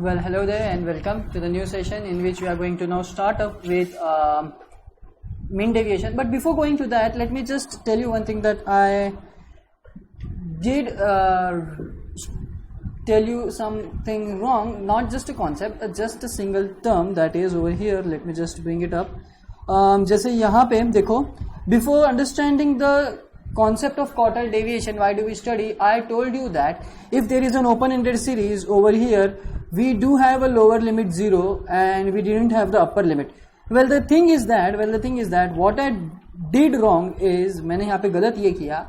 Well, hello there and welcome to the new session in which we are going to now start up with mean deviation. But before going to that, let me just tell you one thing that I did tell you something wrong, not just a concept, just a single term that is over here. Let me just bring it up. जैसे यहाँ पे देखो, before understanding the concept of quartile deviation, why do we study? I told you that if there is an open-ended series over here, we do have a lower limit 0 and we didn't have the upper limit. Well, the thing is that what I did wrong is मैंने यहाँ पे गलत ये किया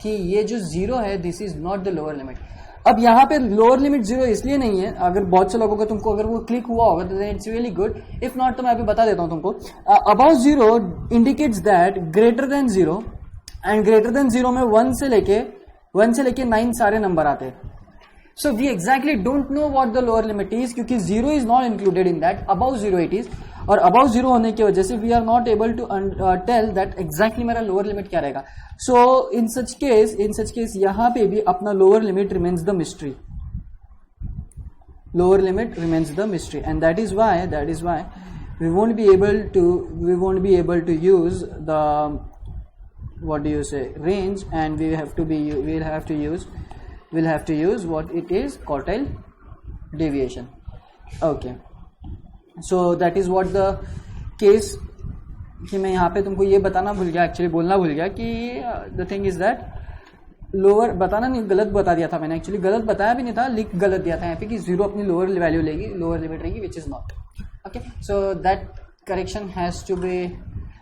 कि ये जो 0 है, this is not the lower limit. अब यहाँ पे लोअर लिमिट 0 इसलिए नहीं है, अगर बहुत से लोगों को तुमको अगर वो क्लिक हुआ होगा तो it's really good, if not तो मैं अभी बता देता हूँ तुमको. About 0 indicates that greater than 0 and greater than 0 में 1 से लेके 9 सारे नंबर आते हैं. So we exactly don't know what the lower limit is क्योंकि 0 is not included in that. Above 0 it is, और above 0 होने की वजह से we are not able to tell that exactly मेरा lower limit क्या रहेगा. So in such case यहाँ पे भी अपना lower limit remains the mystery. Lower limit remains the mystery, and that is why we won't be able to use the range, and we'll have to use what it is, quartile deviation. Okay, so that is what the case. कि मैं यहाँ पे तुमको ये बताना भूल गया, actually बोलना भूल गया कि the thing is that lower बताना नहीं, गलत बता दिया था मैंने, एक्चुअली गलत बताया भी नहीं था, लिख गलत दिया था यहाँ पे कि 0 अपनी लोअर वैल्यू लेगी, लोअर लिमिट रहेगी, which is not. Okay, so that correction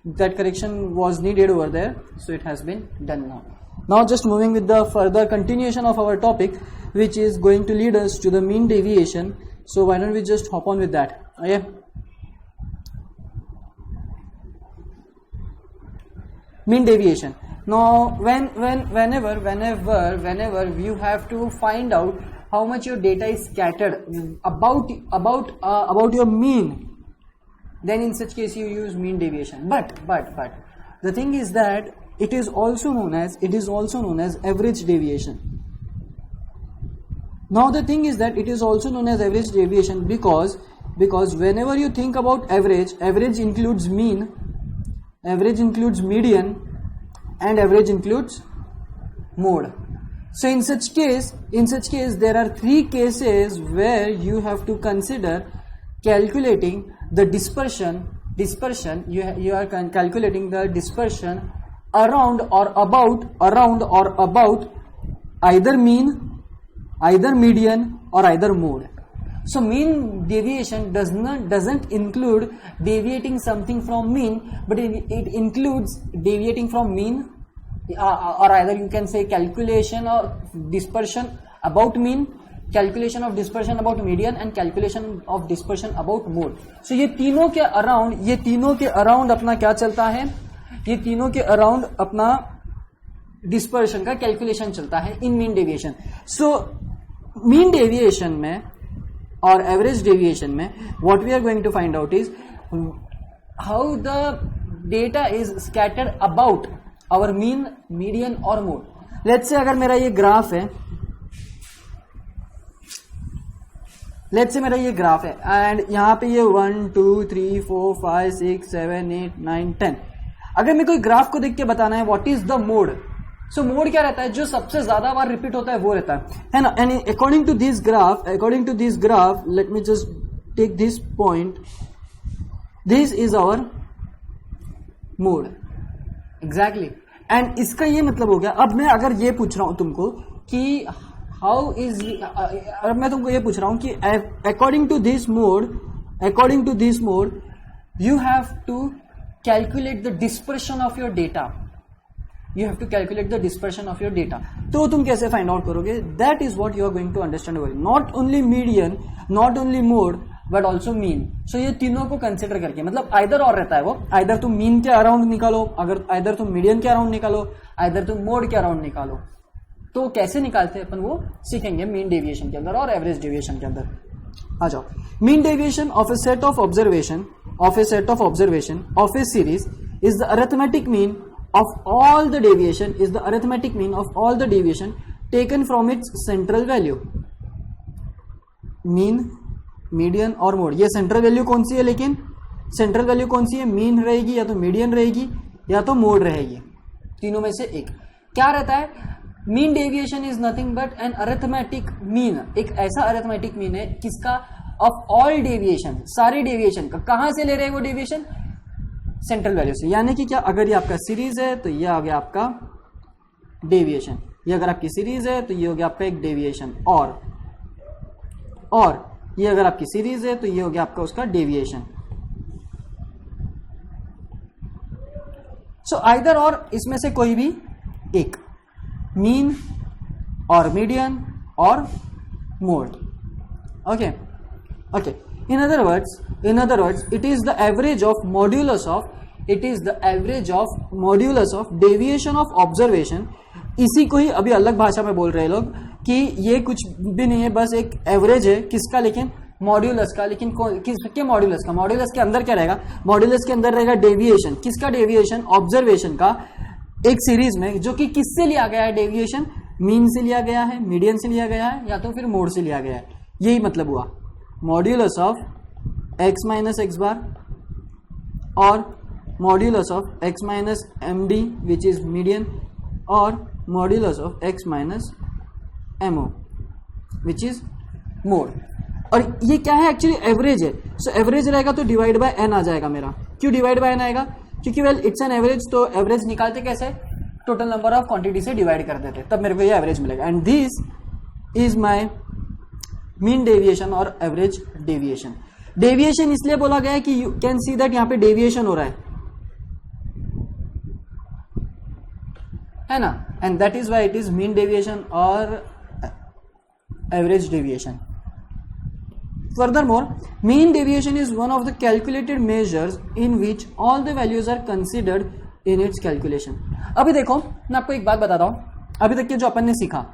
was needed over there, so it has been done now. Now just moving with the further continuation of our topic, which is going to lead us to the mean deviation. So why don't we just hop on with that? Okay. Mean deviation. Now whenever you have to find out how much your data is scattered about your mean, then in such case you use mean deviation. But the thing is that it is also known as average deviation. Now the thing is that it is also known as average deviation because whenever you think about average includes mean, average includes median, and average includes mode. So in such case there are 3 cases where you have to consider calculating the dispersion. You are calculating the dispersion around or about either mean, either median, or either mode. So mean deviation doesn't include deviating something from mean, but it includes deviating from mean, or either you can say calculation of dispersion about mean, calculation of dispersion about median, and calculation of dispersion about mode. So ये तीनों के around अपना क्या चलता है, ये तीनों के अराउंड अपना डिस्पर्शन का कैलकुलेशन चलता है in mean deviation. So mean deviation में और एवरेज डेविएशन में what we are going to find out is how the data is scattered about our mean, median और मोड. लेट्स से अगर मेरा ये ग्राफ है, एंड यहाँ पे ये 1 2 3 4 5 6 7 8 9 10. अगर मैं कोई ग्राफ को देख के बताना है what is the mode, so mode क्या रहता है, जो सबसे ज्यादा बार रिपीट होता है वो रहता है ना. And according to this graph let me just take this point, this is our mode exactly. And इसका ये मतलब हो गया. अब मैं अगर ये पूछ रहा हूं तुमको कि मैं तुमको ये पूछ रहा हूं कि according to this mode you have to calculate the dispersion of your data. तो तुम कैसे फाइंड आउट करोगे? That is what you are going to understand. Not only median, not only mode, but also mean. So ये तीनों को consider करके, मतलब either और रहता है वो, आइदर तुम मीन के अराउंड निकालो, अगर आइदर तुम मीडियन के अराउंड निकालो, आइदर तुम मोड के अराउंड निकालो. तो कैसे निकालते हैं अपन वो सीखेंगे मीन डेविएशन के अंदर और एवरेज डेविएशन के अंदर. आ जाओ. Mean deviation of A set of observation of a series is the arithmetic mean of all the deviation taken from its central value. Mean median और मोड। ये सेंट्रल वैल्यू कौन सी है, लेकिन सेंट्रल वैल्यू कौन सी है, मीन रहेगी या तो मीडियन रहेगी या तो मोड रहेगी, तीनों में से एक। क्या रहता है, mean deviation is nothing but an arithmetic mean, एक ऐसा अरिथमेटिक मीन है किसका, ऑफ ऑल डेविएशन, सारे डेविएशन का। कहां से ले रहे हैं वो डेविएशन, सेंट्रल वैल्यू से। यानी कि क्या, अगर ये आपका सीरीज है तो ये आ गया आपका डेविएशन, ये अगर आपकी सीरीज है तो ये हो गया आपका एक डेविएशन, और ये अगर आपकी सीरीज है तो ये हो गया आपका उसका डेविएशन। सो आइदर और, इसमें से कोई भी एक, मीन और मीडियन और mode. Okay okay, in other words it is the average of modulus of deviation of observation. इसी को ही अभी अलग भाषा में बोल रहे हैं लोग कि ये कुछ भी नहीं है, बस एक एवरेज है किसका, लेकिन मॉड्यूलस का। लेकिन किसके मॉड्यूलस का, मॉड्यूलस के अंदर क्या रहेगा, मॉड्यूलस के अंदर रहेगा डेविएशन। किसका डेविएशन, ऑब्जर्वेशन का, एक सीरीज में, जो कि किससे लिया गया है डेविएशन, मीन से लिया गया है, मीडियन से लिया गया है, या तो फिर मोड से लिया गया है। यही मतलब हुआ, modulus of x minus x bar और modulus of x minus M D which is median, और modulus of x minus ammo which is mode. और ये क्या है, एक्चुअली एवरेज है। सो एवरेज रहेगा तो डिवाइड बाय n आ जाएगा मेरा। क्यों डिवाइड बाय n आएगा, क्योंकि वेल इट्स एन एवरेज, तो एवरेज निकालते कैसे, टोटल नंबर ऑफ क्वांटिटी से डिवाइड कर देते, तब मेरे को ये एवरेज मिलेगा। And this is my mean deviation और एवरेज डेविएशन। डेविएशन इसलिए बोला गया है कि यू कैन सी दैट यहां पे डेविएशन हो रहा है ना, and that is why it is mean deviation और average deviation. Furthermore, mean deviation is one of the calculated measures in which all the values are considered in its calculation. अभी देखो, मैं आपको एक बात बताता हूं, अभी तक के जो अपन ने सीखा,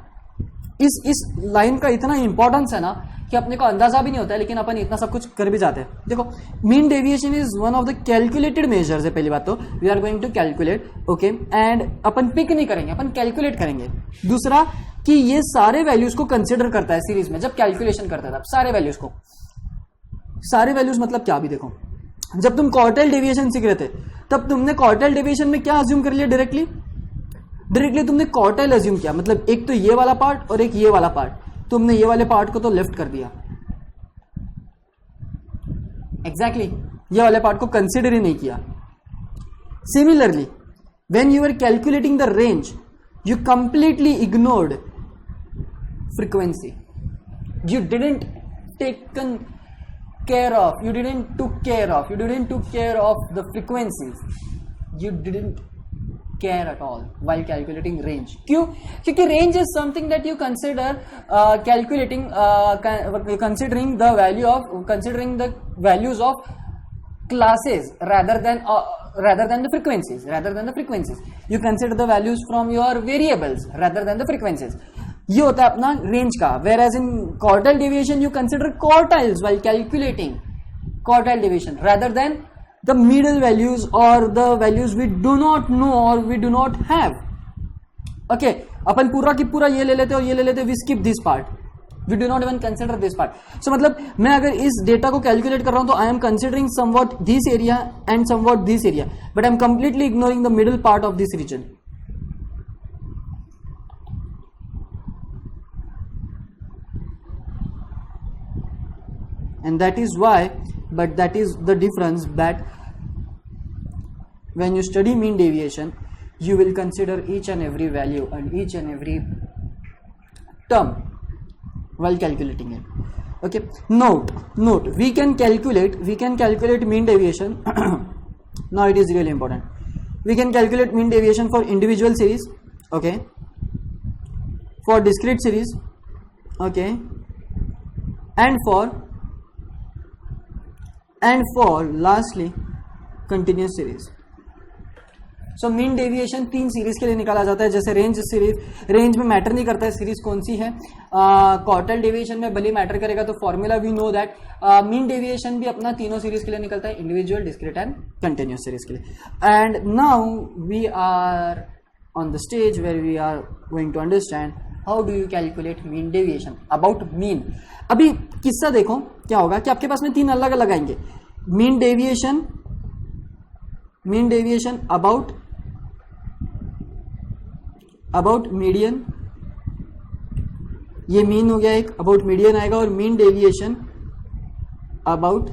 इस लाइन का इतना इंपॉर्टेंस है ना कि अपने को अंदाजा भी नहीं होता है, लेकिन अपन इतना सब कुछ कर भी जाते हैं। देखो, mean deviation is one of the calculated measures है। पहली बात तो we are going to calculate, okay, and अपन पिक नहीं करेंगे, अपन कैलकुलेट करेंगे। दूसरा कि ये सारे वैल्यूज को कंसिडर करता है सीरीज में, जब कैलकुलेशन करता है तब सारे वैल्यूज को। सारे वैल्यूज मतलब क्या, भी देखो, जब तुम क्वार्टाइल डेविएशन सीख रहे थे तब तुमने क्वार्टाइल डेविएशन में क्या अज्यूम कर लिया, डायरेक्टली तुमने क्वार्टाइल अज्यूम किया। मतलब एक तो ये वाला पार्ट और एक ये वाला पार्ट, तुमने ये वाले पार्ट को तो लेफ्ट कर दिया, एग्जैक्टली ये वाले पार्ट को कंसिडर ही नहीं किया। Similarly when you are calculating the range, you completely ignored frequency. You didn't took care of the frequencies. You didn't care at all while calculating range. क्यों? क्योंकि range is something that you consider considering the values of classes rather than the frequencies. You consider the values from your variables rather than the frequencies. ये होता है अपना range का। Whereas in quartile deviation you consider quartiles while calculating quartile deviation rather than the middle values or the values we do not know or we do not have. Okay, अपन पूरा की पूरा ये ले लेते और ये ले लेते, we skip this part. We do not even consider this part. So मतलब मैं अगर इस डेटा को कैलकुलेट कर रहा हूं तो I am considering somewhat this area and somewhat this area, but I am completely ignoring the middle part of this region. And that is why, but that is the difference, that when you study mean deviation, you will consider each and every value and each and every term while calculating it. Okay, note, we can calculate mean deviation. Now it is really important. We can calculate mean deviation for individual series, okay, for discrete series, okay, and for lastly continuous series. So mean deviation 3 series के लिए निकाला जाता है। जैसे range में matter नहीं करता है सीरीज कौन सी है। क्वार्टाइल डेविएशन में भले मैटर करेगा, तो formula we know that. Mean deviation भी अपना तीनों सीरीज के लिए निकलता है, individual, discrete and continuous series के लिए। And now we are on the stage where we are going to understand how do you calculate mean deviation, about mean. अभी किस्सा देखो, क्या होगा कि आपके पास में 3 अलग अलग आएंगे, मीन डेविएशन अबाउट मीडियन, ये मीन हो गया एक, अबाउट मीडियन आएगा, और मीन डेविएशन अबाउट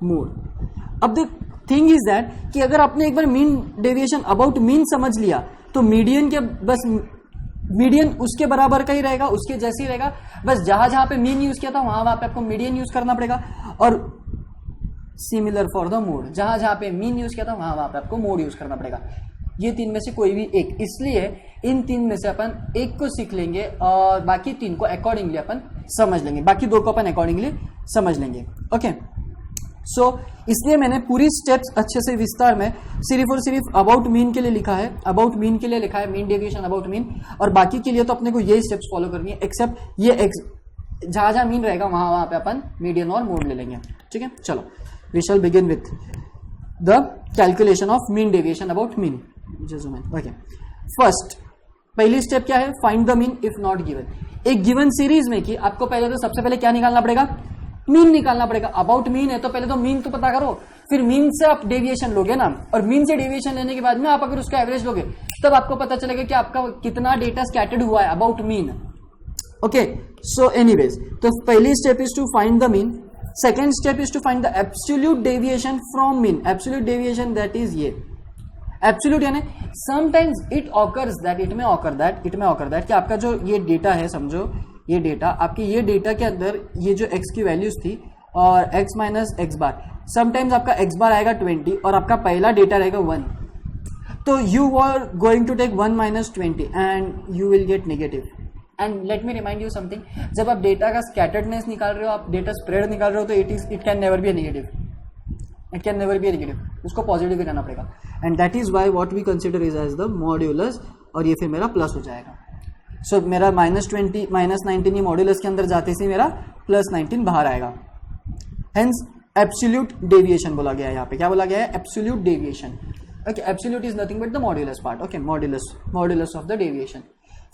मोड। अब द थिंग इज दैट कि अगर आपने एक बार मीन डेविएशन अबाउट मीन समझ लिया तो मीडियन के बस मीडियन उसके बराबर का ही रहेगा, उसके जैसे ही रहेगा, बस जहां जहां पे मीन यूज किया था वहां पे आपको मीडियन यूज करना पड़ेगा, और सिमिलर फॉर द मोड, जहां जहां पे मीन यूज किया था वहां पे आपको मोड यूज करना पड़ेगा। ये 3 में से कोई भी एक, इसलिए इन 3 में से अपन एक को सीख लेंगे और बाकी 3 को अकॉर्डिंगली अपन समझ लेंगे, बाकी 2 को अपन अकॉर्डिंगली समझ लेंगे। ओके, सो इसलिए मैंने पूरी स्टेप्स अच्छे से विस्तार में सिर्फ और सिर्फ अबाउट मीन के लिए लिखा है, अबाउट मीन के लिए लिखा है, मीन डेविएशन अबाउट मीन, और बाकी के लिए तो अपने को यही स्टेप्स फॉलो करनी है, एक्सेप्ट ये जहां जहां मीन रहेगा वहां पे अपन मीडियन और मोड ले लेंगे। ठीक है, चलो we shall begin with the calculation of mean deviation about mean. Okay, first पहली स्टेप क्या है, find the mean if not given. एक गिवन सीरीज में कि आपको पहले तो सबसे पहले क्या निकालना पड़ेगा, मीन निकालना पड़ेगा। अबाउट मीन है तो पहले तो मीन तो पता करो, फिर मीन से आप डेविएशन लोगे ना, और मीन से डेविएशन लेने के बाद में आप अगर उसका एवरेज लोगे तब आपको पता चलेगा कि आपका कितना डेटा स्कैटर्ड हुआ है about mean. Okay, so anyways, तो पहली step is to find the mean, second step is to find the absolute deviation from mean. Absolute deviation that is ये एब्सोल्यूट, यानी sometimes it occurs that, it में occur that कि आपका जो ये data है, समझो ये डेटा, आपके ये डेटा के अंदर ये जो x की वैल्यूज थी और x minus x bar, sometimes आपका x बार आएगा 20 और आपका पहला डेटा रहेगा 1, तो you are going to take 1 minus 20 and you will get negative. And let me remind you something, जब आप डेटा का स्कैटर्डनेस निकाल रहे हो, आप डेटा स्प्रेड निकाल रहे हो, तो it can never be negative, it can never be negative, उसको पॉजिटिव ही रहना पड़ेगा। And that is why what we consider is as the modulus, और ये फिर मेरा प्लस हो जाएगा। सो मेरा -20 -19 ये मॉड्यूलस के अंदर जाते से मेरा +19 बाहर आएगा। हेंस एब्सोल्यूट डेविएशन बोला गया है, यहाँ पे क्या बोला गया है, absolute deviation. Okay, absolute is nothing but the modulus part. Okay, modulus of the deviation.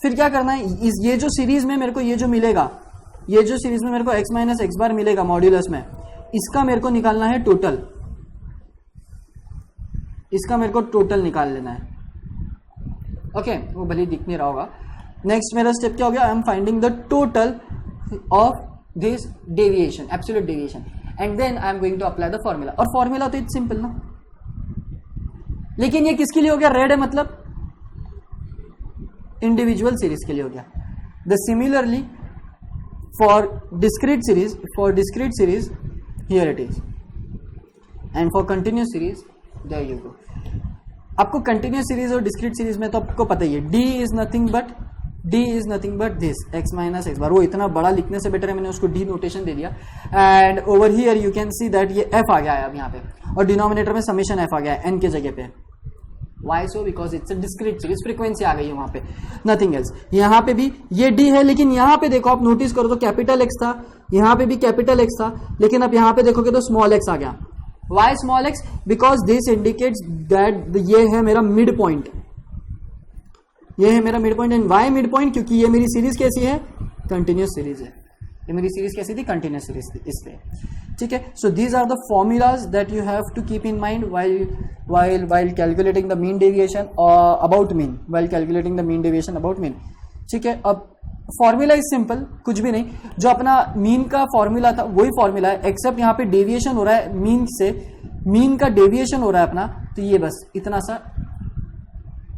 फिर क्या करना है, ये जो सीरीज में मेरे को ये जो मिलेगा, ये जो सीरीज में मेरे को x माइनस एक्स बार मिलेगा मॉड्यूलस में, इसका मेरे को निकालना है टोटल, इसका मेरे को टोटल निकाल लेना है। ओके, वो भले दिख नहीं रहा होगा। नेक्स्ट मेरा स्टेप क्या हो गया, I am finding the total of this deviation, absolute deviation, and then I am going to apply the formula. और फॉर्मूला तो इट्स सिंपल ना, लेकिन ये किसके लिए हो गया, रेड है मतलब इंडिविजुअल सीरीज के लिए हो गया। The similarly for discrete series here it is, and for continuous series there you go. आपको कंटिन्यूस सीरीज और डिस्क्रीट सीरीज में तो आपको पता ही है, d is nothing but this x minus x bar. वो इतना बड़ा लिखने से बेटर है मैंने उसको d नोटेशन दे दिया। And over here you can see that ये f आ गया है अब यहाँ पे, और डिनोमिनेटर में समेशन f आ गया है n के जगह पे। Why so, because it's a discrete series, frequency आ गई है वहां पे, नथिंग एल्स। यहाँ पे भी ये d है, लेकिन यहाँ पे देखो आप नोटिस करो तो कैपिटल x था, यहाँ पे भी कैपिटल x था, लेकिन अब यहाँ पे देखोगे तो स्मॉल x आ गया। Why small x, because this indicates that ये है मेरा मिड पॉइंट, ये है मेरा mid point. And why mid point, क्योंकि ये मेरी सीरीज कैसी है, कंटिन्यूस सीरीज है, ये मेरी सीरीज कैसी थी, कंटिन्यूस सीरीज थी, इसलिए। ठीक है, so these are the formulas that you have to keep in mind while calculating the mean deviation about mean, while calculating the mean deviation about mean। ठीक है, अब फॉर्मूला इज सिंपल, कुछ भी नहीं, जो अपना मीन का फॉर्मूला था वही फॉर्मूला है, एक्सेप्ट यहाँ पे डेविएशन हो रहा है मीन से, मीन का डेविएशन हो रहा है अपना, तो ये बस इतना सा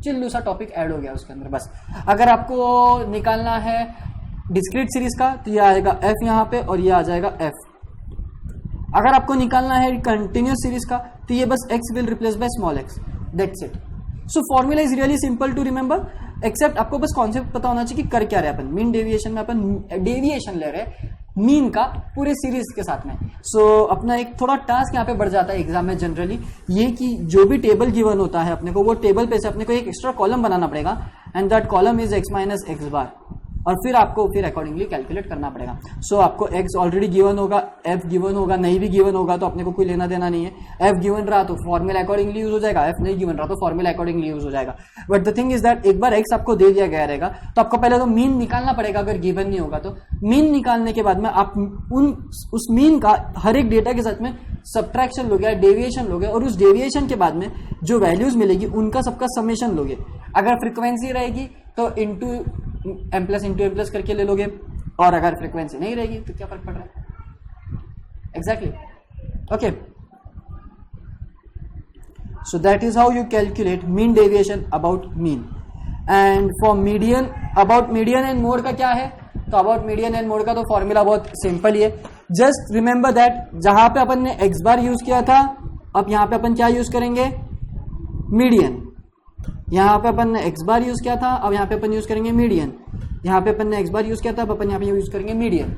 चिल्लू सा टॉपिक ऐड हो गया उसके अंदर बस। अगर आपको निकालना है डिस्क्रीट सीरीज का तो ये आएगा f यहाँ पे, और ये आ जाएगा f। अगर आपको निकालना है कंटिन्यूस सीरीज का तो ये बस x will replace by small x, that's it. So formula is really simple to remember, except आपको बस कॉन्सेप्ट पता होना चाहिए कि कर क्या रहे अपन। मीन डेविएशन में अपन डेविएशन ले रहे मीन का पूरे सीरीज के साथ में। सो अपना एक थोड़ा टास्क यहाँ पे बढ़ जाता है एग्जाम में जनरली, ये कि जो भी टेबल गिवन होता है अपने को, वो टेबल पे से अपने को एक एक्स्ट्रा कॉलम बनाना पड़ेगा, and that column is x minus x bar. और फिर आपको फिर अकॉर्डिंगली कैलकुलेट करना पड़ेगा। सो आपको x ऑलरेडी गिवन होगा, f गिवन होगा, नहीं भी गिवन होगा तो अपने को कोई लेना देना नहीं है। f गिवन रहा तो फॉर्मूला अकॉर्डिंगली यूज हो जाएगा, f नहीं गिवन रहा तो फॉर्मूला अकॉर्डिंगली यूज हो जाएगा। But the thing is that एक बार x आपको दे दिया गया रहेगा तो आपको पहले तो मीन निकालना पड़ेगा, अगर गिवन नहीं होगा तो। मीन निकालने के बाद में आप उस मीन का हर एक डेटा के साथ में सब्ट्रैक्शन लोगे, डेविएशन लोगे, और उस डेविएशन के बाद में जो वैल्यूज मिलेगी उनका सबका समेशन लोगे। अगर फ्रीक्वेंसी रहेगी तो इंटू एम प्लस करके ले लोगे, और अगर फ्रीक्वेंसी नहीं रहेगी तो क्या फर्क पड़ रहा है? Exactly, okay. So that is how you calculate mean deviation about mean. And for median, about median and mode का क्या है? तो अबाउट मीडियन एंड मोड का तो फॉर्मूला बहुत सिंपल ही है। जस्ट रिमेंबर दैट जहां पे अपन ने एक्स बार यूज किया था, अब यहां पे अपन क्या यूज करेंगे? मीडियन। यहां पे अपन ने एक्स बार यूज किया था, अब यहां पे अपन यूज करेंगे मीडियन। यहां पे अपन ने एक्स बार यूज किया था, अब अपन यहां पे यूज करेंगे median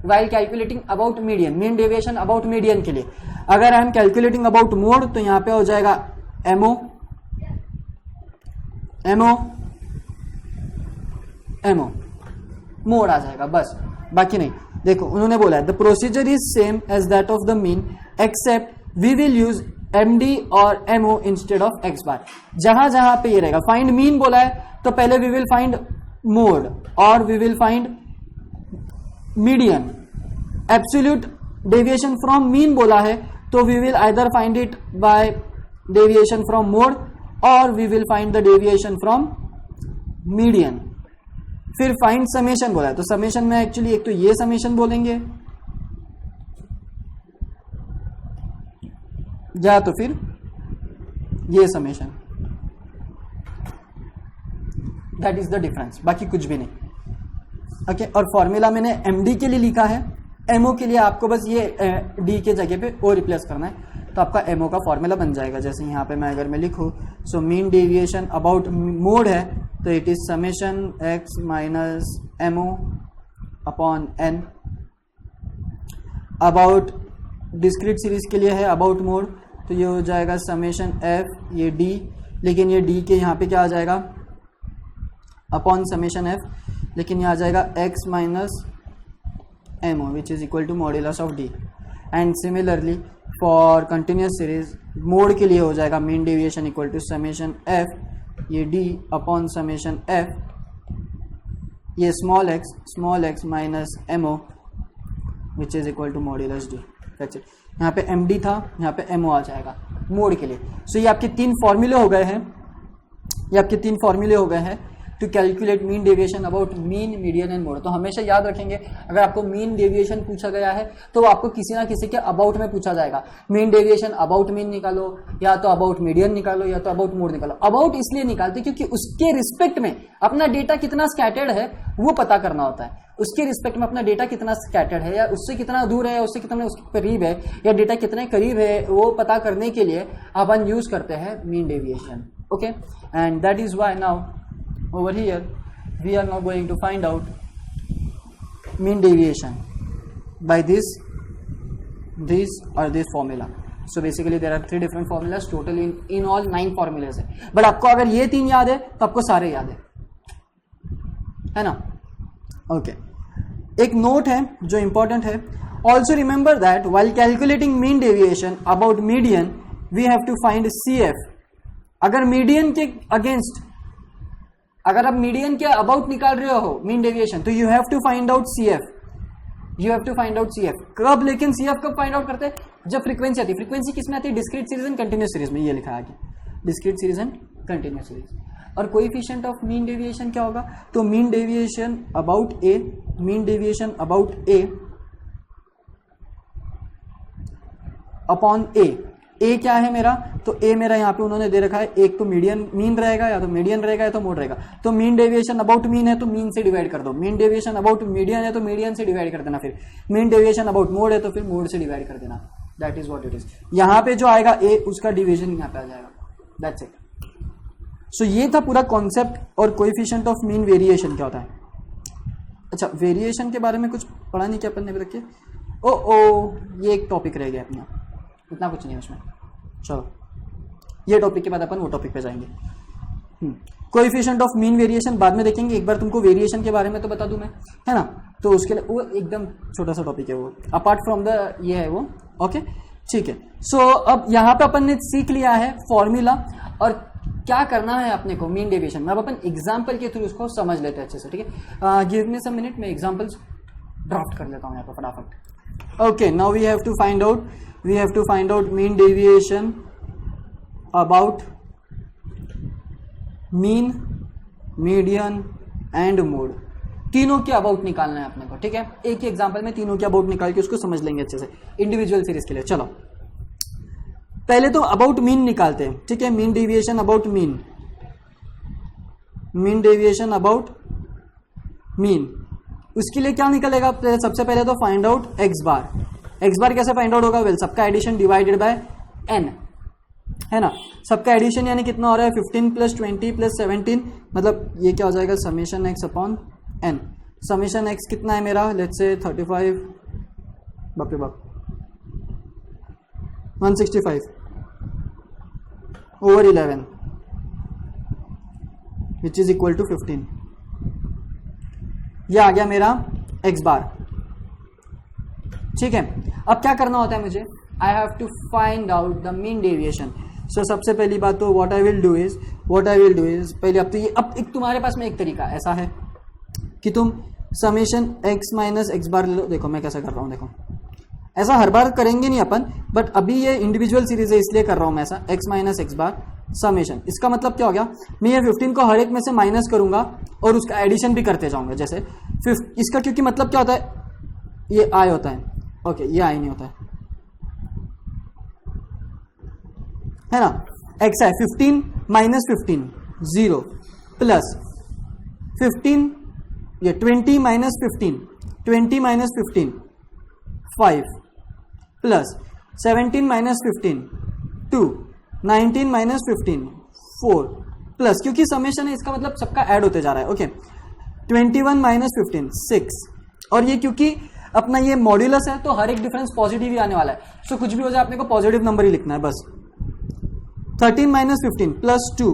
while calculating about median, mean deviation about median के लिए। अगर I am calculating about mode तो यहां पे हो जाएगा एमओ एमओ एमओ मोड आ जाएगा, बस, बाकी नहीं। देखो उन्होंने बोला है the procedure is same as that of the mean except we will use M D और M O instead of x bar. जहां जहां पे ये रहेगा, फाइंड मीन बोला है तो पहले वी विल फाइंड मोड और we will find median. Absolute deviation from mean बोला है तो we will either find it by deviation from mode और we will find the deviation from median. फिर फाइंड समेशन बोला है तो समेशन में एक्चुअली एक तो ये समेशन बोलेंगे या तो फिर ये summation, that is the difference, बाकी कुछ भी नहीं। ओके, और फॉर्मूला मैंने एमडी के लिए लिखा है, एमओ के लिए आपको बस ये डी के जगह पे ओ रिप्लेस करना है तो आपका एमओ का फॉर्मूला बन जाएगा। जैसे यहाँ पे मैं अगर मैं लिखूँ so mean deviation about mode है तो it is summation x minus M O upon n. About discrete series के लिए है अबाउट मोड तो ये हो जाएगा समेशन एफ, ये डी, लेकिन ये डी के यहाँ पे क्या आ जाएगा? अपॉन समेशन एफ, लेकिन ये आ जाएगा x minus ammo which is equal to modulus of d. And similarly for continuous series mode के लिए हो जाएगा mean deviation equal to summation f, ये डी अपॉन समेशन एफ, ये small x minus ammo which is equal to modulus d. That's it. यहाँ पे M D था, यहाँ पे एमओ आ जाएगा मोड के लिए। सो ये आपके तीन फॉर्मूले हो गए हैं, to calculate mean deviation about mean, median and mode. तो हमेशा याद रखेंगे अगर आपको मीन डेविएशन पूछा गया है तो आपको किसी ना किसी के अबाउट में पूछा जाएगा। मीन डेविएशन अबाउट मीन निकालो, या तो अबाउट मीडियन निकालो, या तो अबाउट मोड निकालो। अबाउट इसलिए निकालते क्योंकि उसके रिस्पेक्ट में अपना डेटा कितना स्कैटर्ड है वो पता करना होता है। उसके रिस्पेक्ट में अपना डेटा कितना स्कैटर्ड है, या उससे कितना दूर है, उससे कितना उसके करीब है, या डेटा कितने करीब है, वो पता करने के लिए अपन यूज करते हैं mean deviation. Okay, and that is why now over here we are now going to find out mean deviation by this or this formula. So basically there are 3 different formulas, total in all 9 formulas है, but आपको अगर ये 3 याद है तो आपको सारे याद है ना? ओके, एक नोट है जो इंपॉर्टेंट है। Also remember that while calculating mean deviation about median we have to find CF। अगर मीडियन के अगेंस्ट, अगर आप मीडियन के अबाउट निकाल रहे हो मीन डेविएशन तो you have to find out C F, कब? लेकिन सीएफ कब फाइंड आउट करते हैं? जब फ्रीक्वेंसी आती है। फ्रीक्वेंसी किस में आती है? Discrete series and continuous series में, ये लिखा है आगे, discrete series and continuous series. और कोएफिशिएंट ऑफ मीन डेविएशन क्या होगा? तो mean deviation about A upon A क्या है मेरा? तो ए मेरा यहाँ पे उन्होंने दे रखा है, एक तो मीन रहेगा, या तो मीडियन रहेगा, या तो मोड रहेगा। तो मीन डेविएशन अबाउट मीन है तो मीन से डिवाइड कर दो, मीन डेविएशन अबाउट मीडियन है तो मीडियन से डिवाइड कर देना, फिर मीन डेविएशन अबाउट मोड है तो फिर मोड से डिवाइड कर देना। That is what it is. यहाँ पे जो आएगा ए, उसका डिविजन यहाँ पे आ जाएगा। That's it. सो ये था पूरा कॉन्सेप्ट। और कोएफिशिएंट ऑफ मीन वेरिएशन क्या होता है? अच्छा, वेरिएशन के बारे में कुछ पढ़ा नहीं क्या अपन ने अभी तक के? ये एक टॉपिक रह गया अपना, इतना कुछ नहीं है उसमें। चलो, ये टॉपिक के बाद अपन वो टॉपिक पे जाएंगे। कोएफिशिएंट ऑफ मीन वेरिएशन बाद में देखेंगे, एक बार तुमको वेरिएशन के बारे में तो बता दूं मैं, है ना। तो उसके लिए वो एकदम छोटा सा टॉपिक है वो, अपार्ट फ्रॉम द ये है वो, ओके ठीक है। सो अब यहाँ पे अपन ने सीख लिया है फॉर्मूला और क्या करना है अपने को मीन डेविएशन में। अब अपन एग्जाम्पल के थ्रू उसको समझ लेते हैं अच्छे से, ठीक है। गिव मी सम मिनट, मैं एग्जाम्पल्स ड्राफ्ट कर लेता हूँ यहाँ पे फटाफट। Okay, now we have to find out mean deviation about mean, median and mode, तीनों के अबाउट निकालना है अपने को, ठीक है। एक ही एग्जांपल में तीनों के अबाउट निकाल के उसको समझ लेंगे अच्छे से इंडिविजुअल सीरीज के लिए। चलो पहले तो अबाउट मीन निकालते हैं, ठीक है। Mean deviation about mean, mean deviation about mean, उसके लिए क्या निकलेगा? सबसे पहले तो फाइंड आउट एक्स बार। एक्स बार कैसे फाइंड आउट होगा? वेल, सबका एडिशन डिवाइडेड बाय एन, है ना। सबका एडिशन यानी कितना हो रहा है? 15 प्लस 20 प्लस 17, मतलब ये क्या हो जाएगा? Summation x upon n. Summation x कितना है मेरा? लेट्स से 35, बाप रे बाप, 165 over 11 which is equal to 15। यह आ गया मेरा एक्स बार, ठीक है। अब क्या करना होता है मुझे? I have to find out the mean deviation. So सबसे पहली बात तो what I will do is पहले अब तो ये, अब एक तुम्हारे पास में एक तरीका ऐसा है कि तुम समेशन एक्स माइनस एक्स बार ले लो। देखो मैं कैसे कर रहा हूं, देखो ऐसा हर बार करेंगे नहीं अपन, बट अभी ये इंडिविजुअल सीरीज है इसलिए कर रहा हूं मैं ऐसा, एक्स माइनस एक्स बार समेशन। इसका मतलब क्या हो गया? मैं ये 15 को हर एक में से माइनस करूंगा और उसका एडिशन भी करते जाऊंगा। जैसे इसका क्योंकि मतलब क्या होता है? ये आई होता है, ओके, ये आई नहीं होता है ना। एक्स है 15 माइनस 15 0 प्लस 15, ये 20 minus 15 20 minus 15 5 plus 17 minus 15 2 19 minus 15 4 plus, क्योंकि समेशन है इसका मतलब सबका ऐड होते जा रहा है, ओके। 21 माइनस 15 6, और ये क्योंकि अपना ये मॉड्यूलस है तो हर एक डिफरेंस पॉजिटिव ही आने वाला है। सो कुछ भी हो जाए अपने को पॉजिटिव नंबर ही लिखना है बस। 13 माइनस 15 प्लस 2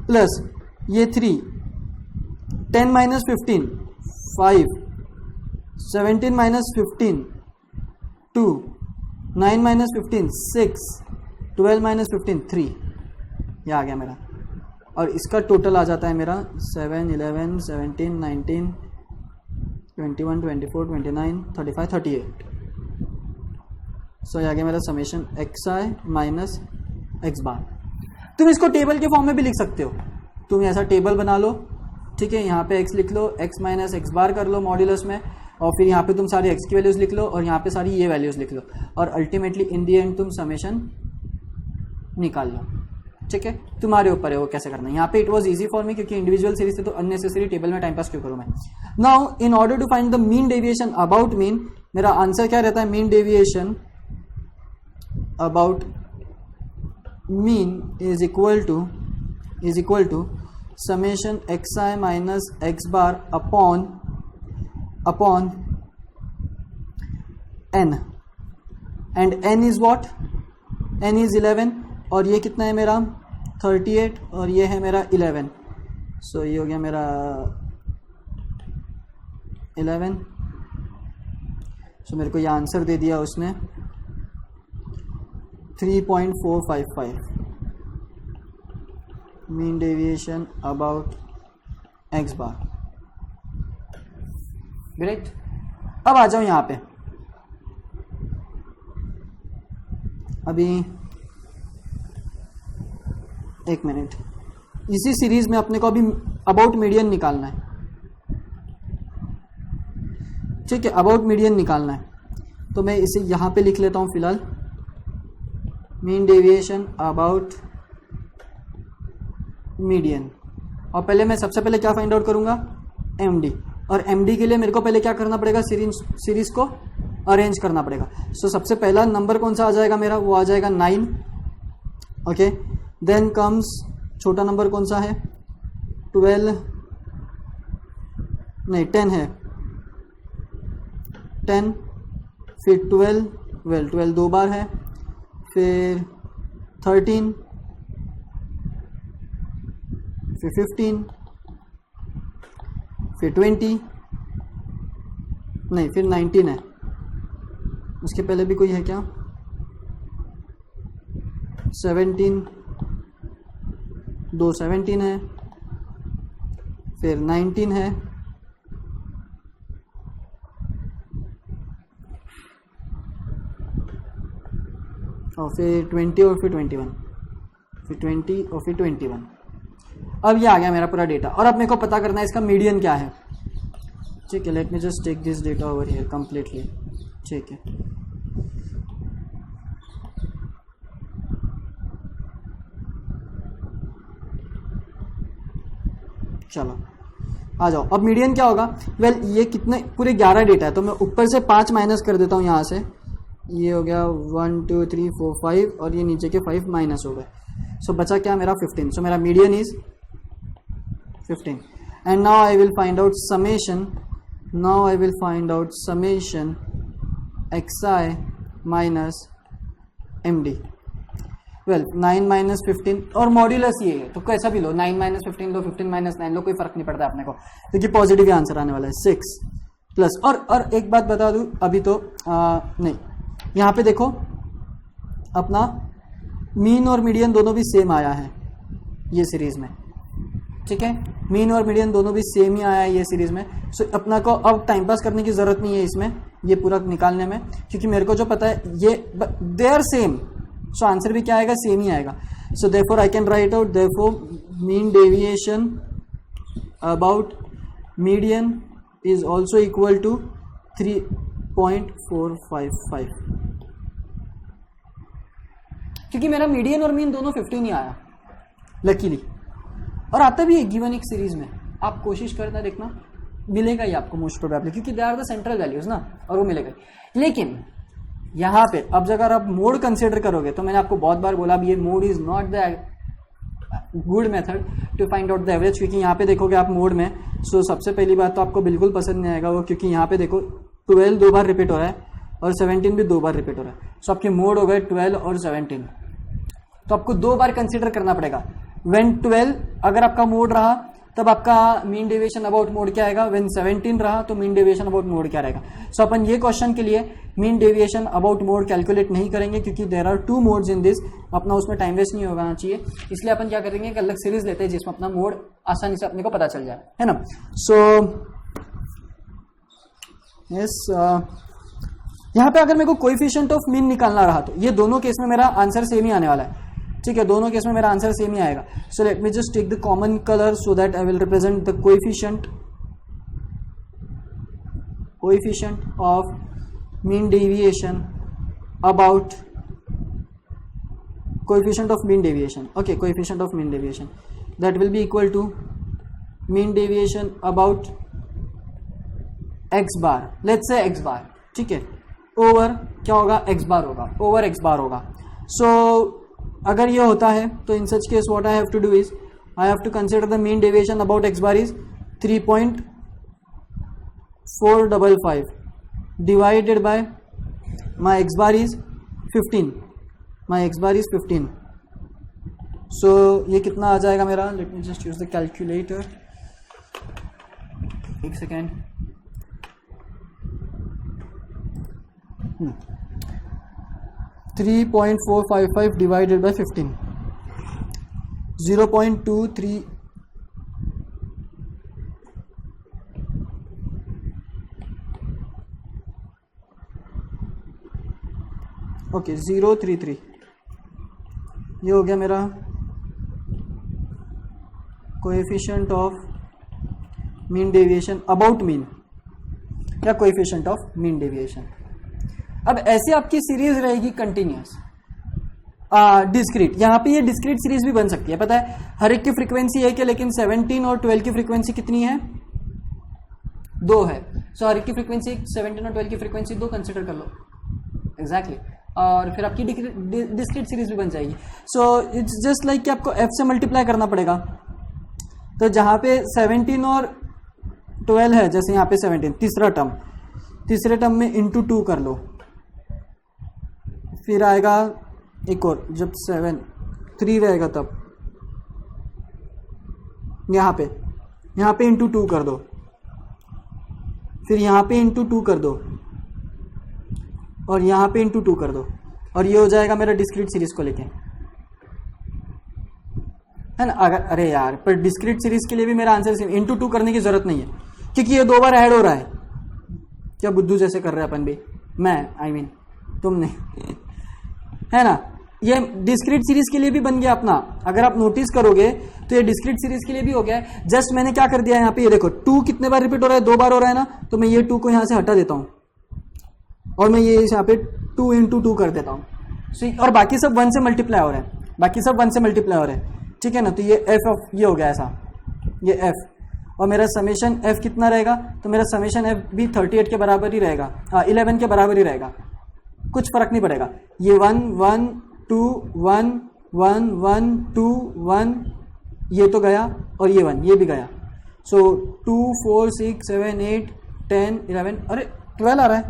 प्लस ये 3, 10 माइनस 15 5, 17 माइनस 15 2, 9 माइनस 15 6, 12 माइनस 15 3, ये आ गया मेरा। और इसका टोटल आ जाता है मेरा 7 11 17 19 21 24 29 35 38। सो ये आ गया मेरा summation x i minus x बार। तुम इसको टेबल के फॉर्म में भी लिख सकते हो, तुम ऐसा टेबल बना लो, ठीक है। यहाँ पे एक्स लिख लो, एक्स माइनस एक्स बार कर लो मॉड्यूलस में, और फिर यहाँ पे तुम सारी एक्स की वैल्यूज लिख लो और यहाँ पे सारी ये वैल्यूज लिख लो, और अल्टीमेटली इन दी एंड तुम समेशन निकाल लो, ठीक है। तुम्हारे ऊपर है वो कैसे करना है। यहाँ पे it was easy for me क्योंकि इंडिविजुअल सीरीज से तो अननेसेसरी टेबल में टाइम पास क्यों करूँ मैं। Now in order to find the mean deviation about mean, मेरा आंसर क्या रहता है? Mean deviation about mean is equal to summation x i minus x bar upon n, and n is what? N is 11, और ये कितना है मेरा? 38, और ये है मेरा 11। सो ये हो गया मेरा 11। सो मेरे को ये आंसर दे दिया उसने 3.455 mean deviation about x bar. Great. अब आ जाओ यहाँ पे, अभी एक मिनट, इसी सीरीज में अपने को अभी अबाउट मीडियन निकालना है, ठीक है। अबाउट मीडियन निकालना है तो मैं इसे यहाँ पे लिख लेता हूँ फिलहाल, मीन डेविएशन अबाउट मीडियन। और पहले मैं सबसे पहले क्या फाइंड आउट करूँगा? एमडी, और एमडी के लिए मेरे को पहले क्या करना पड़ेगा? सीरीज को अरेंज करना पड़ेगा। सो सबसे पहला नंबर कौन सा आ जाएगा मेरा? वो आ जाएगा 9, ओके। देन कम्स छोटा नंबर कौन सा है? 12 नहीं 10 है, 10, फिर 12 दो बार है, फिर 13 फिर 15, फिर 20, नहीं फिर 19 है, उसके पहले भी कोई है क्या? 17, 2 17 है, फिर 19 है, और फिर 20 और फिर 21, फिर 20 और फिर 21। अब ये आ गया मेरा पूरा डेटा, और अब मेरे को पता करना है इसका मीडियन क्या है। ठीक है, let me just take this data over here completely. ठीक है, चलो आ जाओ। अब मीडियन क्या होगा? वेल ये कितने पूरे 11 डेटा है, तो मैं ऊपर से 5 माइनस कर देता हूँ यहाँ से। ये हो गया 1 2 3 4 5, और ये नीचे के 5 माइनस हो गए। सो बचा क्या मेरा 15। सो मेरा median is 15। And now I will find out summation, now I will find out summation xi minus md। Well 9 minus 15, और मॉड्यूलस ये है तो कैसा भी लो, 9 माइनस 15 लो, 15 माइनस 9 लो, कोई फर्क नहीं पड़ता अपने को, क्योंकि पॉजिटिव आंसर आने वाला है 6 प्लस। और एक बात बता दूं, अभी तो नहीं, यहाँ पे देखो अपना मीन और मीडियन दोनों भी सेम आया है ये सीरीज में। ठीक है, मीन और मीडियन दोनों भी सेम ही आया है ये सीरीज में। सो अपना को अब टाइम पास करने की जरूरत नहीं है इसमें, ये पूरा निकालने में, क्योंकि मेरे को जो पता है ये they are same. So answer भी क्या आएगा? सेम ही आएगा। So therefore I can write out therefore mean deviation about median is also equal to 3.455, क्योंकि मेरा मीडियन और मीन दोनों 15 ही आया लकीली, और आता भी है गिवन एक सीरीज में। आप कोशिश करना, देखना मिलेगा ही आपको मोस्ट प्रोबेबली, क्योंकि they are the central values ना, और वो मिलेगा। लेकिन यहाँ पे अब अगर आप मोड कंसिडर करोगे, तो मैंने आपको बहुत बार बोला अब ये mode is not the good method to find out the average, क्योंकि यहाँ पे देखोगे आप मोड में, सो सबसे पहली बात तो आपको बिल्कुल पसंद नहीं आएगा वो, क्योंकि यहाँ पे देखो 12 2 बार रिपीट हो रहा है और 17 भी 2 बार रिपीट हो रहा है। सो आपके मोड हो गए 12 और 17, तो आपको 2 बार कंसिडर करना पड़ेगा। व्हेन 12 अगर आपका मोड रहा तब आपका मीन डेविएशन अबाउट मोड क्या आएगा, व्हेन 17 रहा तो मीन डेविएशन अबाउट मोड क्या रहेगा। सो अपन ये क्वेश्चन के लिए mean deviation about mode calculate नहीं करेंगे, क्योंकि there are 2 modes in this, अपना उसमें टाइम वेस्ट नहीं होना चाहिए। इसलिए अपन क्या करेंगे, एक अलग सीरीज लेते हैं जिसमें अपना मोड आसानी से अपने को पता चल जाए, है ना। सो यस, यहाँ पे अगर मेरे को कोएफिशिएंट ऑफ मीन निकालना रहा तो ये दोनों केस में मेरा आंसर सेम ही आने वाला है। ठीक है, दोनों केस में मेरा आंसर सेम ही आएगा। So let me just take the common colour so that I will represent the coefficient of mean deviation about coefficient of mean deviation. Okay, coefficient of mean deviation that will be equal to mean deviation about x bar, let's say x bar, ठीक है, over क्या होगा, x bar होगा, over x bar होगा। So अगर ये होता है तो in such case what I have to do is I have to consider the mean deviation about x bar is 3.455 divided by my x bar is 15, my x bar is 15। so ये कितना आ जाएगा मेरा, let me just use the calculator, एक second. 3.455 divided by 15, 0.23, okay 033, ये हो गया मेरा coefficient of mean deviation about mean या कोएफिशिएंट ऑफ मीन डेविएशन। अब ऐसे आपकी सीरीज रहेगी कंटिन्यूअस डिस्क्रीट। यहाँ पे ये डिस्क्रीट सीरीज भी बन सकती है, पता है हर एक की फ्रीक्वेंसी एक है, लेकिन 17 और 12 की फ्रीक्वेंसी कितनी है, 2 है। सो हर एक की फ्रीक्वेंसी 17 और 12 की फ्रीक्वेंसी 2 कंसिडर कर लो, एग्जैक्टली और फिर आपकी डिस्क्रीट सीरीज भी बन जाएगी। सो इट्स जस्ट लाइक कि आपको f से मल्टीप्लाई करना पड़ेगा। तो जहाँ पे 17 और 12 है, जैसे यहाँ पे 17 तीसरे टर्म में इंटू 2 कर लो, फिर आएगा एक और, जब 3 रहेगा तब यहाँ पे इंटू 2 कर दो, फिर यहाँ पे इंटू 2 कर दो, और यहाँ पे इंटू 2 कर दो, और ये हो जाएगा मेरा डिस्क्रीट सीरीज को लेके, है ना। अगर अरे यार, पर डिस्क्रीट सीरीज के लिए भी मेरा आंसर इंटू 2 करने की जरूरत नहीं है, क्योंकि ये 2 बार ऐड हो रहा है। क्या बुद्धू जैसे कर रहे हैं अपन भी, मैं I mean, तुम नहीं है ना। ये डिस्क्रीट सीरीज के लिए भी बन गया अपना, अगर आप नोटिस करोगे तो ये डिस्क्रीट सीरीज के लिए भी हो गया है। जस्ट मैंने क्या कर दिया यहाँ पे, ये देखो 2 कितने बार रिपीट हो रहा है, 2 बार हो रहा है ना, तो मैं ये 2 को यहाँ से हटा देता हूँ और मैं ये यहाँ पे 2 इंटू 2 कर देता हूँ, और बाकी सब 1 से मल्टीप्लाई हो रहे हैं, बाकी सब 1 से मल्टीप्लाई हो रहे हैं, ठीक है ना। तो ये एफ ऑफ ये हो गया ऐसा, ये एफ, और मेरा समेशन एफ कितना रहेगा, तो मेरा समेशन एफ भी 38 के बराबर ही रहेगा, 11 के बराबर ही रहेगा, कुछ फर्क नहीं पड़ेगा। ये 1 1 2 1 1 1 2 1, ये तो गया, और ये 1 ये भी गया। सो 2 4 6 7 8 10 11, अरे 12 आ रहा है,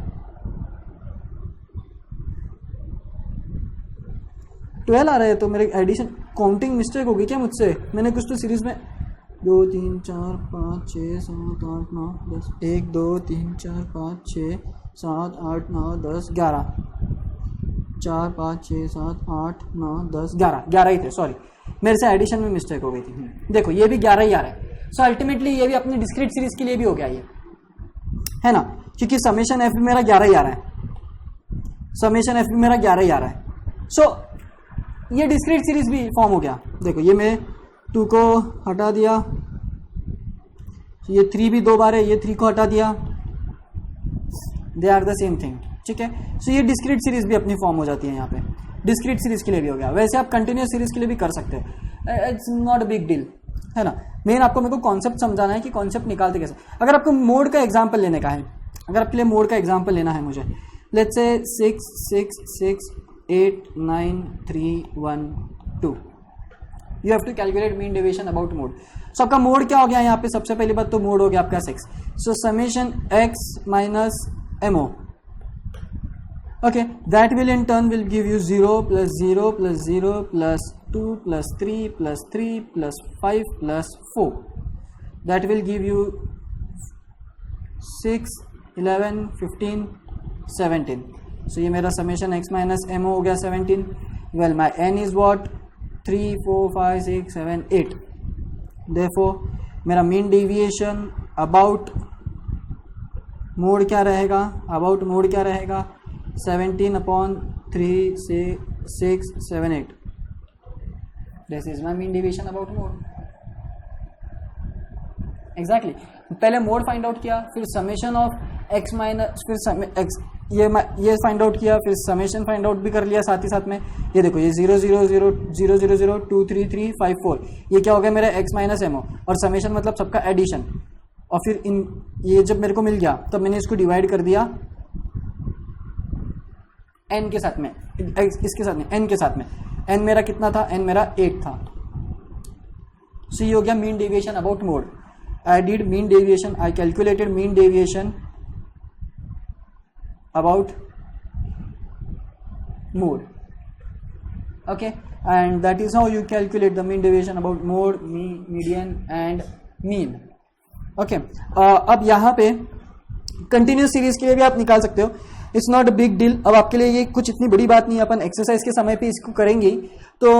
12 आ रहा है, तो मेरे एडिशन काउंटिंग मिस्टेक होगी क्या मुझसे, मैंने कुछ तो सीरीज में 2 3 4 5 6 7 8 9 10, 1 2 3 4 5 6 7 8 9 10 11, 4 5 6 7 8 9 10 11 ही थे, सॉरी मेरे से एडिशन में मिस्टेक हो गई थी। देखो ये भी 11 ही आ रहा है। सो अल्टीमेटली ये भी अपनी डिस्क्रीट सीरीज के लिए भी हो गया ये, है ना, क्योंकि समेशन एफ मेरा 11 ही आ रहा है, समेशन एफ मेरा 11 ही आ रहा है। सो ये डिस्क्रीट सीरीज भी फॉर्म हो गया। देखो ये मैं 2 को हटा दिया, ये 3 भी 2 बार है, ये 3 को हटा दिया, they are the same thing, ठीक है। सो ये डिस्क्रीट सीरीज भी अपनी फॉर्म हो जाती है यहाँ पे, डिस्क्रीट सीरीज के लिए भी हो गया। वैसे आप कंटिन्यूस सीरीज के लिए भी कर सकते हो, it's not a big deal, है ना। मेन आपको मेरे को कॉन्सेप्ट समझाना है कि कॉन्सेप्ट निकालते कैसे। अगर आपको मोड का एग्जाम्पल लेने का है, अगर आपके लिए मोड का एग्जाम्पल लेना है मुझे, let's say 6 6 6 8 9 3 1 2, you have to calculate mean deviation about mode. So आपका मोड क्या हो गया यहाँ पे, सबसे पहली बात तो मोड हो गया आपका 6। सो summation x minus mo, okay, that will in turn will give you 0 plus 0 plus 0 plus 2 plus 3 plus 3 plus 5 plus 4, that will give you 6 11 15 17। so ये मेरा summation x minus mo हो गया 17। well my n is what, 3 4 5 6 7 8, therefore मेरा mean deviation about mode क्या रहेगा, about mode क्या रहेगा, 17/3 से 6 7 8, this is my mean deviation about mode. Exactly, पहले मोड फाइंड आउट किया, फिर समेशन ऑफ एक्स माइनस, फिर एक्स ये फाइंड आउट किया, फिर समेशन फाइंड आउट भी कर लिया साथ ही साथ में। ये देखो ये 0 0 0 0 0 0 2 3 3 5 4, ये क्या हो गया मेरा एक्स माइनस एमओ, और समेशन मतलब सबका एडिशन। और फिर इन ये जब मेरे को मिल गया तब मैंने इसको डिवाइड कर दिया n के साथ में, इसके साथ में n के साथ में, n मेरा कितना था, n मेरा 8 था। सो ये हो गया mean deviation about mode. I did mean deviation, I calculated mean deviation about mode, okay, and that is how you calculate the mean deviation about mode, median and mean, okay। अब यहाँ पे continuous series के लिए भी आप निकाल सकते हो, it's not a big deal. अब आपके लिए ये कुछ इतनी बड़ी बात नहीं है, अपन एक्सरसाइज के समय पे इसको करेंगे। तो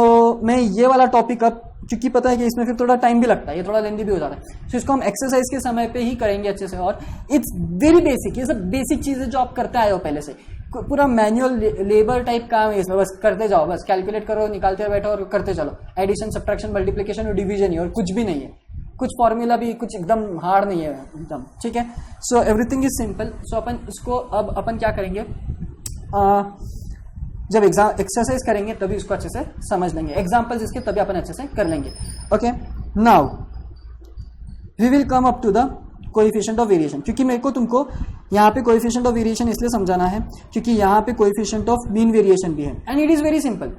मैं ये वाला टॉपिक अब, क्योंकि पता है कि इसमें फिर थोड़ा टाइम भी लगता है, ये थोड़ा लेंदी भी हो जाता है, तो इसको हम एक्सरसाइज के समय पे ही करेंगे अच्छे से। और इट्स वेरी बेसिक, ये सब बेसिक चीजें जो आप करते आए हो पहले से, पूरा मैनुअल लेबर टाइप काम है इसमें, बस करते जाओ, बस कैलकुलेट करो, निकालते बैठो और करते चलो। एडिशन, सब्ट्रैक्शन, मल्टीप्लिकेशन और डिवीजन ही, और कुछ भी नहीं है, कुछ फॉर्मूला भी कुछ एकदम हार्ड नहीं है एकदम, ठीक है। So everything is simple. So अपन इसको अब अपन क्या करेंगे, जब एक्सरसाइज करेंगे तभी इसको अच्छे से समझ लेंगे, एग्जाम्पल्स इसके तभी अपन अच्छे से कर लेंगे। Okay, now we will come up to the coefficient of variation, क्योंकि मेरे को तुमको यहाँ पे कोएफिशिएंट ऑफ वेरिएशन इसलिए समझाना है क्योंकि यहाँ पे कोएफिशिएंट ऑफ मीन वेरिएशन भी है, and it is very simple,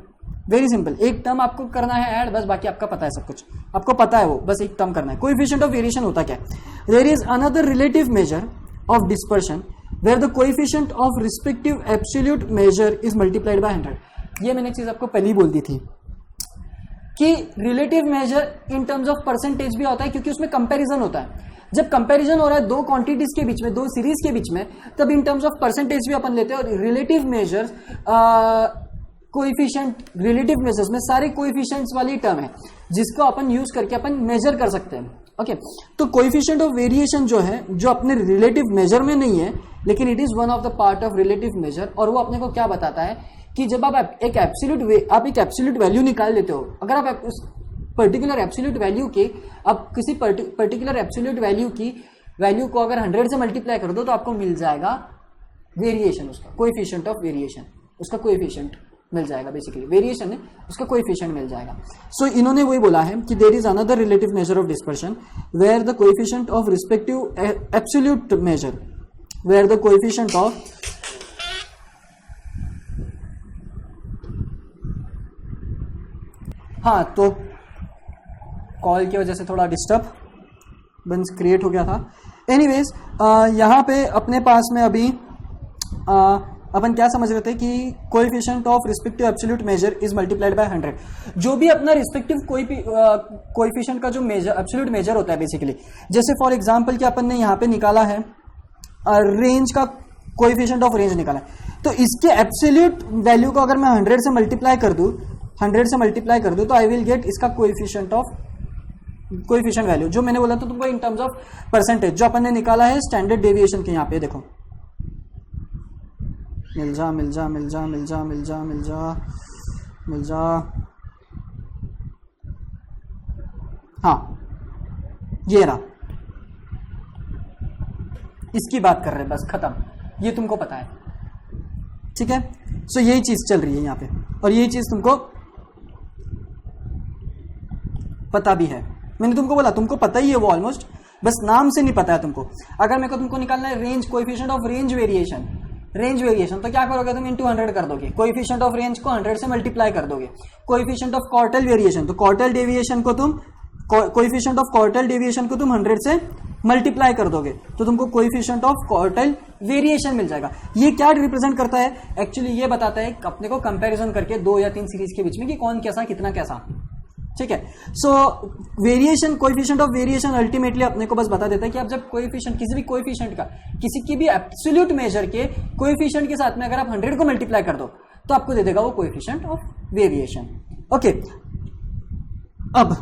very simple. एक टर्म आपको करना है ऐड, बस बाकी आपका पता है, सब कुछ आपको पता है, वो बस एक टर्म करना है। कोएफिशिएंट ऑफ वेरिएशन होता क्या है, there is another relative measure of dispersion where the coefficient of respective absolute measure is multiplied by 100। ये मैंने चीज आपको पहले ही बोल दी थी। कि relative measure in terms of percentage भी होता है, क्योंकि उसमें कंपैरिजन होता है। जब कंपैरिजन हो रहा है दो क्वांटिटीज के बीच में, दो सीरीज के बीच में, तब इन टर्म्स ऑफ परसेंटेज भी अपन लेते हैं। और relative measures coefficient, relative measures में सारे कोएफिशिएंट्स वाली टर्म है जिसको अपन यूज करके अपन मेजर कर सकते हैं। ओके, तो कोएफिशिएंट ऑफ वेरिएशन जो है, जो अपने रिलेटिव मेजर में नहीं है, लेकिन it is one of the part of relative major. और वो अपने को क्या बताता है कि जब आप एक एब्सोल्यूट वैल्यू निकाल लेते हो, अगर आप उस पर्टिकुलर एब्सोल्यूट वैल्यू के, आप किसी पर्टिकुलर एब्सोल्यूट वैल्यू को अगर 100 से मल्टीप्लाई कर दो तो आपको मिल जाएगा वेरिएशन, उसका कोएफिशिएंट ऑफ वेरिएशन, उसका कोएफिशिएंट मिल जाएगा। बेसिकली वेरिएशन है, उसका कोएफिशिएंट मिल जाएगा। सो इन्होंने वही बोला है कि there is another relative measure of dispersion where the coefficient of respective absolute measure, where the coefficient of हाँ, तो कॉल की वजह से थोड़ा डिस्टर्बेंस क्रिएट हो गया था। एनीवेज, यहाँ पे अपने पास में अभी अपन क्या समझ रहे थे कि coefficient of respective absolute measure is multiplied by 100। जो भी अपना रिस्पेक्टिव कोएफिशिएंट का जो मेजर एब्सोल्यूट मेजर होता है बेसिकली, जैसे फॉर एग्जांपल कि अपन ने यहाँ पे निकाला है रेंज का कोएफिशिएंट ऑफ रेंज निकाला है, तो इसके एब्सोल्यूट वैल्यू को अगर मैं 100 से मल्टीप्लाई कर दूं तो आई विल गेट इसका कोएफिशिएंट वैल्यू, जो मैंने बोला था तुमको इन टर्म्स ऑफ परसेंटेज, जो अपन ने निकाला है स्टैंडर्ड डेविएशन के। यहाँ पे देखो, मिल जा, हाँ ये रहा, इसकी बात कर रहे हैं, बस खत्म, ये तुमको पता है, ठीक है। सो यही चीज चल रही है यहाँ पे, और यही चीज तुमको पता भी है। मैंने तुमको बोला तुमको पता ही है वो ऑलमोस्ट, बस नाम से नहीं पता है तुमको। अगर मेरे को तुमको निकालना है range, coefficient of range variation, तो क्या करोगे तुम, इनटू 100 कर दोगे। कोएफिशिएंट ऑफ रेंज को 100 से मल्टीप्लाई कर दोगे। कोएफिशिएंट ऑफ क्वार्टाइल वेरिएशन, तो क्वार्टाइल डेविएशन को तुम कोएफिशिएंट ऑफ क्वार्टाइल डेविएशन को तुम 100 से मल्टीप्लाई कर दोगे, तो तुमको कोएफिशिएंट ऑफ क्वार्टाइल वेरिएशन मिल जाएगा। ये क्या रिप्रेजेंट करता है, एक्चुअली ये बताता है अपने को कंपैरिजन करके 2 या 3 सीरीज के बीच में कि कौन कैसा कितना कैसा, ठीक है। सो variation, coefficient of variation ultimately अपने को बस बता देता है कि आप जब कोएफिशिएंट किसी भी कोएफिशिएंट का, किसी की भी एब्सोल्यूट मेजर के कोएफिशिएंट के साथ में अगर आप 100 को मल्टीप्लाई कर दो तो आपको दे देगा वो कोएफिशिएंट ऑफ वेरिएशन। ओके, अब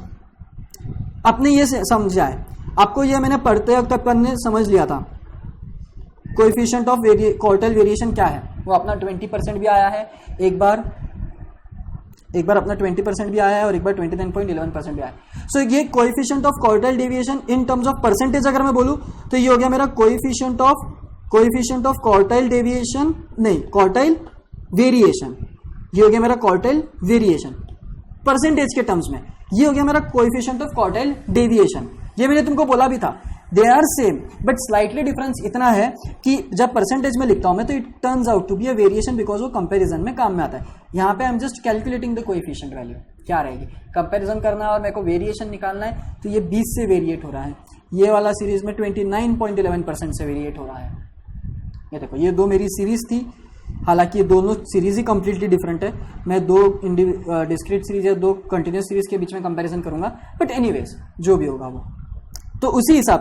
आपने ये समझा है, आपको ये मैंने पढ़ते वक्त अपन ने समझ लिया था कोएफिशिएंट ऑफ क्वार्टाइल वेरिएशन क्या है। वो अपना 20% भी आया है, एक बार अपना 20% भी आया है, और एक बार 29.11% भी आया है। सो ये coefficient of quartile deviation in terms of percentage अगर मैं बोलूं तो ये हो गया मेरा कोएफिशिएंट ऑफ क्वार्टाइल डेविएशन, नहीं क्वार्टाइल वेरिएशन, ये हो गया मेरा क्वार्टाइल वेरिएशन परसेंटेज के टर्म्स में। ये हो गया मेरा कोएफिशिएंट ऑफ क्वार्टाइल डेविएशन। ये मैंने तुमको बोला भी था, they are same but slightly difference इतना है कि जब परसेंटेज में लिखता हूं मैं तो it turns out to be a variation, because वो कंपैरिजन में काम में आता है। यहाँ पे I am just calculating the coefficient value, क्या रहेगी, कंपैरिजन करना है और मेरे को वेरिएशन निकालना है, तो ये 20 से वेरिएट हो रहा है, ये वाला सीरीज में 29.11% से वेरिएट हो रहा है। ये देखो, ये दो मेरी सीरीज थी, हालांकि ये दोनों सीरीज ही कंप्लीटली डिफरेंट है। मैं दो डिस्क्रीट सीरीज या दो कंटिन्यूस सीरीज के बीच में कंपैरिजन करूंगा, बट एनीवेज जो भी होगा वो, तो उसी हिसाब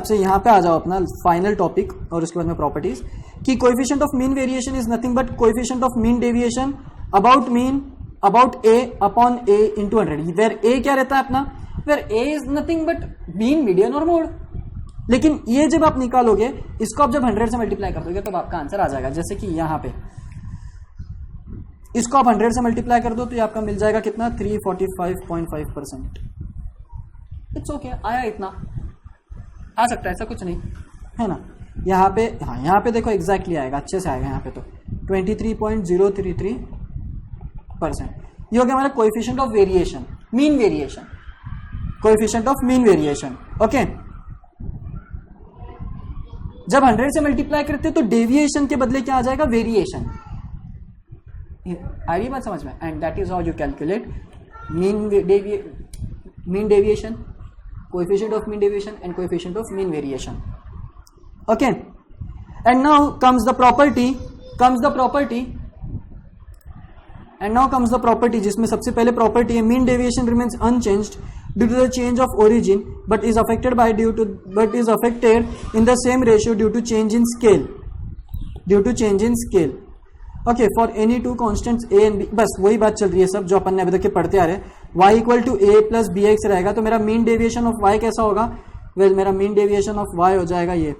से यहाँ पे आ जाओ अपना फाइनल टॉपिक, और उसके बाद में प्रॉपर्टीज कि coefficient of mean variation is nothing but coefficient of mean deviation about A upon A into 100, where A क्या रहता है अपना, where A is nothing but mean, median और मोड। लेकिन ये जब आप निकालोगे, इसको आप जब 100 से मल्टीप्लाई कर दोगे तब आपका आंसर आ जाएगा। जैसे कि यहाँ पे इसको आप 100 से मल्टीप्लाई कर दो तो ये आपका मिल जाएगा कितना, 345.5%। इट्स ओके, आया इतना, आ सकता है, ऐसा कुछ नहीं है ना। यहाँ पे, हाँ यहाँ पे देखो एग्जैक्टली आएगा, अच्छे से आएगा यहाँ पे, तो 23.033%। ये हो गया हमारा coefficient of variation, mean variation, coefficient of mean variation. Okay, जब 100 से मल्टीप्लाई करते तो डेविएशन के बदले क्या आ जाएगा, वेरिएशन। आ रही बात समझ में? And that is how you calculate mean deviation, coefficient of mean deviation and coefficient of mean variation. Okay, and now comes the property and now comes the property, जिसमें सबसे पहले प्रॉपर्टी है mean deviation remains unchanged due to the change of origin but is affected in the same ratio due to change in scale, okay, for any two constants a and b. बस वही बात चल रही है सब जो अपन ने अभी तक के पढ़ते आ रहे हैं। y equal to a plus b x रहेगा, तो मेरा मीन डेविएशन ऑफ y कैसा होगा? वेल, मेरा मीन डेविएशन ऑफ y हो जाएगा ये,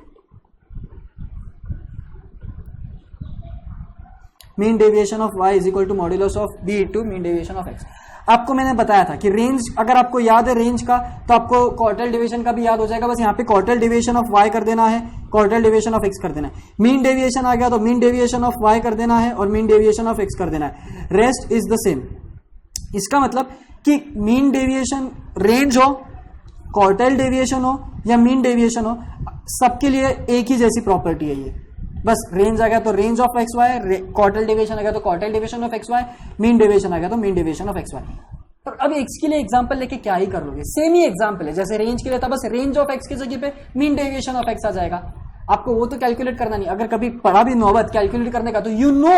mean deviation of y is equal to modulus of b into mean deviation of x। आपको मैंने बताया था कि रेंज, अगर आपको याद है रेंज का, तो आपको क्वार्टाइल डेविएशन का भी याद हो जाएगा। बस यहाँ पे क्वार्टाइल डेविएशन ऑफ y कर देना है, क्वार्टाइल डेविएशन ऑफ x कर देना है। मीन डेविएशन आ गया तो मीन डेविएशन ऑफ y कर देना है और मीन डेविएशन ऑफ x कर देना है, रेस्ट इज द सेम। इसका मतलब कि मीन डेविएशन रेंज हो, क्वार्टाइल डेविएशन हो या मीन डेविएशन हो, सबके लिए एक ही जैसी प्रॉपर्टी है ये। बस रेंज आ गया तो range of X Y, quartile deviation आ गया तो quartile deviation of X Y, mean deviation आ गया तो mean deviation of X Y. तो अब एक्स के लिए एग्जांपल लेके क्या ही कर लोगे, सेम ही एग्जांपल है जैसे रेंज के लिए था, बस रेंज ऑफ एक्स की जगह पे मीन डेविएशन ऑफ एक्स आ जाएगा। आपको वो तो कैलकुलेट करना नहीं, अगर कभी पढ़ा भी नौबत कैलकुलेट करने का तो you know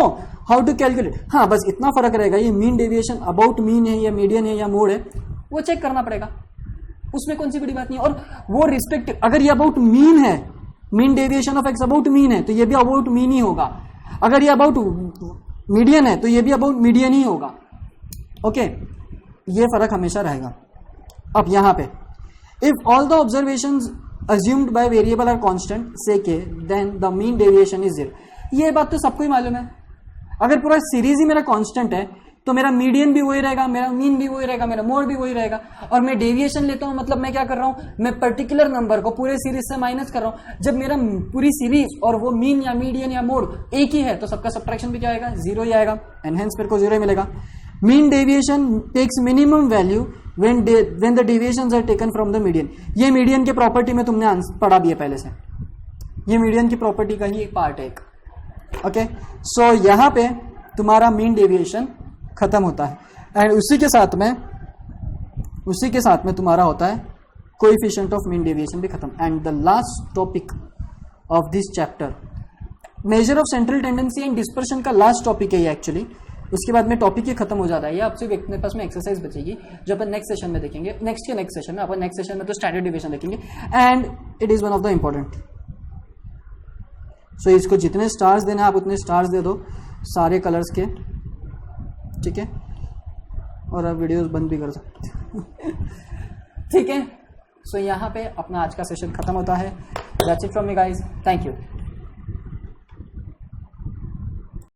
how to calculate. हाँ, बस इतना फर्क रहेगा, ये मीन डेविएशन अबाउट मीन है या मीडियन है या मोड है, वो चेक करना पड़ेगा, उसमें कौन सी बड़ी बात नहीं है। और वो रिस्पेक्टिव, अगर ये अबाउट मीन है, mean deviation of x about mean है, तो ये भी अबाउट मीन ही होगा। अगर ये अबाउट मीडियन है तो ये भी अबाउट मीडियन ही होगा, ओके, ये फर्क हमेशा रहेगा। अब यहां पे if all the observations assumed by variable are constant say k then the mean deviation is 0। ये बात तो सबको ही मालूम है, अगर पूरा सीरीज ही मेरा कांस्टेंट है तो मेरा मीडियन भी वही रहेगा, मेरा मीन भी वही रहेगा, मेरा मोड भी वही रहेगा। और मैं डेविएशन लेता हूं, मतलब मैं क्या कर रहा हूं, मैं पर्टिकुलर नंबर को पूरे सीरीज से माइनस कर रहा हूं। जब मेरा पूरी सीरीज और वो मीन या मीडियन या मोड एक ही है तो सबका सब्ट्रैक्शन भी क्या आएगा, 0 ही आएगा, एंड हेंस मेरे को 0 ही मिलेगा। Mean deviation takes minimum value when the deviations are taken from the median। ये मीडियन के प्रॉपर्टी में तुमने पढ़ा भी है पहले से, ये मीडियन की प्रॉपर्टी का ही एक पार्ट है, ओके। सो यहां पे तुम्हारा मीन डेविएशन खत्म होता है एंड उसी के साथ में तुम्हारा होता है कोएफिशिएंट ऑफ मीन डेविएशन भी खत्म। And the last topic of this chapter, measure of central tendency and dispersion का लास्ट टॉपिक है ये एक्चुअली। उसके बाद में टॉपिक ही खत्म हो जाता है, ये आपसे अपने पास में एक्सरसाइज बचेगी जो अपन नेक्स्ट सेशन में देखेंगे, नेक्स्ट सेशन में। अपन नेक्स्ट सेशन में तो स्टैंडर्ड डेविएशन देखेंगे and it is one of the important. So इसको जितने स्टार्स देना आप उतने स्टार्स दे दो, सारे कलर्स के, ठीक है, और आप वीडियोस बंद भी कर सकते ठीक है। सो यहाँ पे अपना आज का सेशन खत्म होता है। That's it from me guys, thank you.